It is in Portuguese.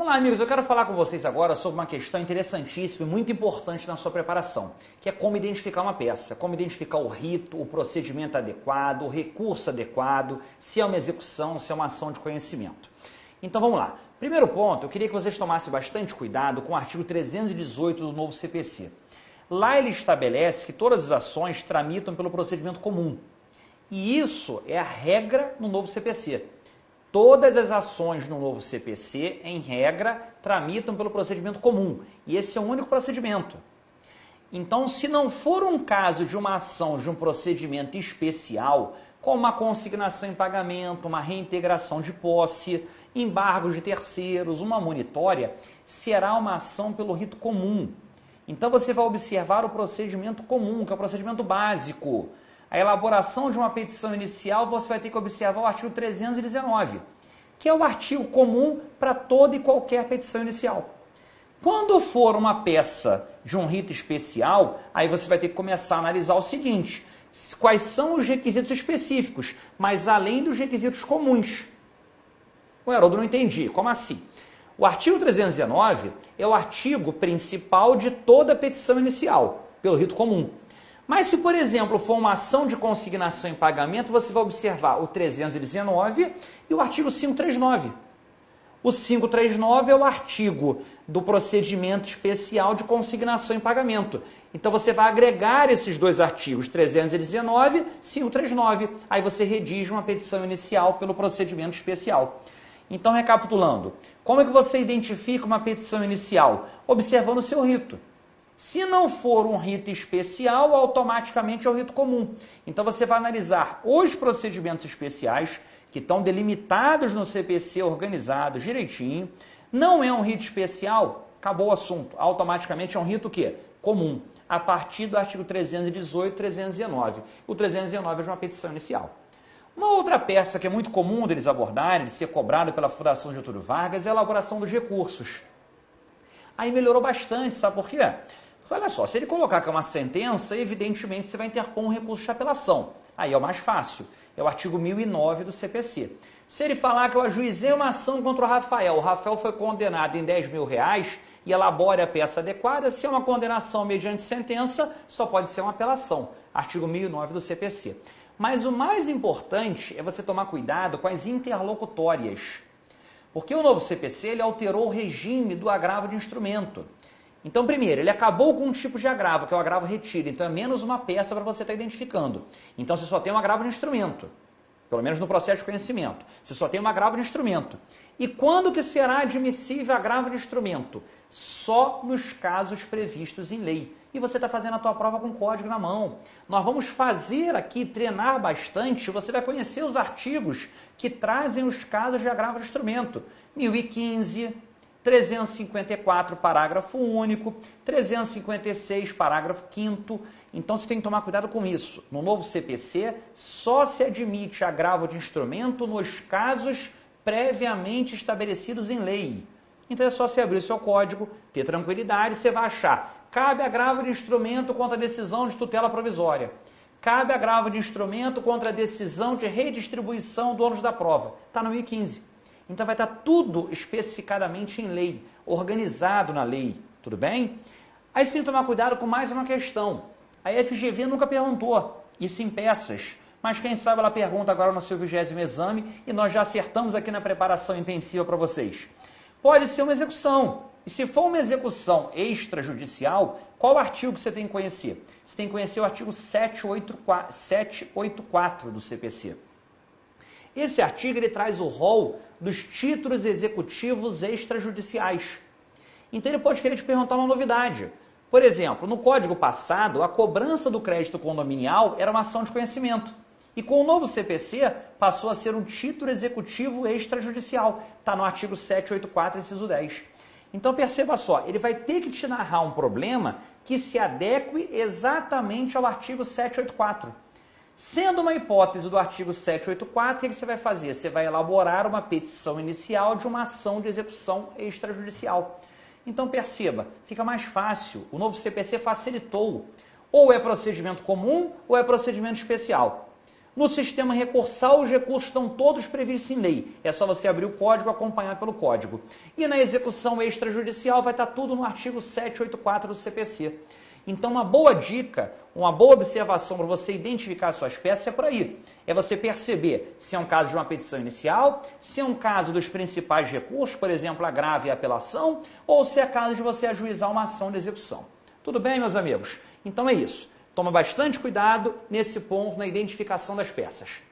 Vamos lá, amigos, eu quero falar com vocês agora sobre uma questão interessantíssima e muito importante na sua preparação, que é como identificar uma peça, como identificar o rito, o procedimento adequado, o recurso adequado, se é uma execução, se é uma ação de conhecimento. Então vamos lá. Primeiro ponto, eu queria que vocês tomassem bastante cuidado com o artigo 318 do novo CPC. Lá ele estabelece que todas as ações tramitam pelo procedimento comum. E isso é a regra no novo CPC. Todas as ações no novo CPC, em regra, tramitam pelo procedimento comum. E esse é o único procedimento. Então, se não for um caso de uma ação de um procedimento especial, como uma consignação em pagamento, uma reintegração de posse, embargos de terceiros, uma monitória, será uma ação pelo rito comum. Então, você vai observar o procedimento comum, que é o procedimento básico. A elaboração de uma petição inicial, você vai ter que observar o artigo 319, que é o artigo comum para toda e qualquer petição inicial. Quando for uma peça de um rito especial, aí você vai ter que começar a analisar o seguinte: quais são os requisitos específicos, mas além dos requisitos comuns. O Haroldo, não entendi. Como assim? O artigo 319 é o artigo principal de toda petição inicial, pelo rito comum. Mas se, por exemplo, for uma ação de consignação em pagamento, você vai observar o 319 e o artigo 539. O 539 é o artigo do procedimento especial de consignação em pagamento. Então você vai agregar esses dois artigos, 319 e 539. Aí você redige uma petição inicial pelo procedimento especial. Então, recapitulando, como é que você identifica uma petição inicial? Observando o seu rito. Se não for um rito especial, automaticamente é o rito comum. Então você vai analisar os procedimentos especiais que estão delimitados no CPC, organizados direitinho. Não é um rito especial, acabou o assunto. Automaticamente é um rito o quê? Comum, a partir do artigo 318 e 319. O 319 é de uma petição inicial. Uma outra peça que é muito comum deles abordarem, de ser cobrado pela Fundação Getúlio Vargas, é a elaboração dos recursos. Aí melhorou bastante, sabe por quê? Olha só, se ele colocar que é uma sentença, evidentemente você vai interpor um recurso de apelação. Aí é o mais fácil, é o artigo 1009 do CPC. Se ele falar que eu ajuizei uma ação contra o Rafael foi condenado em R$10.000 e elabore a peça adequada, se é uma condenação mediante sentença, só pode ser uma apelação. Artigo 1009 do CPC. Mas o mais importante é você tomar cuidado com as interlocutórias. Porque o novo CPC ele alterou o regime do agravo de instrumento. Então, primeiro, ele acabou com um tipo de agravo, que é o agravo retido. Então, é menos uma peça para você estar identificando. Então, você só tem um agravo de instrumento, pelo menos no processo de conhecimento. Você só tem um agravo de instrumento. E quando que será admissível agravo de instrumento? Só nos casos previstos em lei. E você está fazendo a tua prova com o código na mão. Nós vamos fazer aqui, treinar bastante, você vai conhecer os artigos que trazem os casos de agravo de instrumento. 1015... 354, parágrafo único, 356, parágrafo 5º. Então você tem que tomar cuidado com isso. No novo CPC, só se admite agravo de instrumento nos casos previamente estabelecidos em lei. Então é só você abrir o seu código, ter tranquilidade, você vai achar. Cabe agravo de instrumento contra a decisão de tutela provisória. Cabe agravo de instrumento contra a decisão de redistribuição do ônus da prova. Está no 1015. Então vai estar tudo especificadamente em lei, organizado na lei, tudo bem? Aí você tem que tomar cuidado com mais uma questão. A FGV nunca perguntou, isso em peças, mas quem sabe ela pergunta agora no seu 20º exame e nós já acertamos aqui na preparação intensiva para vocês. Pode ser uma execução, e se for uma execução extrajudicial, qual artigo que você tem que conhecer? Você tem que conhecer o artigo 784 do CPC. Esse artigo ele traz o rol dos títulos executivos extrajudiciais. Então ele pode querer te perguntar uma novidade. Por exemplo, no Código passado, a cobrança do crédito condominial era uma ação de conhecimento. E com o novo CPC, passou a ser um título executivo extrajudicial. Está no artigo 784, inciso 10. Então perceba só, ele vai ter que te narrar um problema que se adeque exatamente ao artigo 784. Sendo uma hipótese do artigo 784, o que você vai fazer? Você vai elaborar uma petição inicial de uma ação de execução extrajudicial. Então perceba, fica mais fácil, o novo CPC facilitou. Ou é procedimento comum ou é procedimento especial. No sistema recursal, os recursos estão todos previstos em lei. É só você abrir o código e acompanhar pelo código. E na execução extrajudicial vai estar tudo no artigo 784 do CPC. Então, uma boa dica, uma boa observação para você identificar suas peças é por aí. É você perceber se é um caso de uma petição inicial, se é um caso dos principais recursos, por exemplo, agravo e apelação, ou se é caso de você ajuizar uma ação de execução. Tudo bem, meus amigos? Então é isso. Toma bastante cuidado nesse ponto na identificação das peças.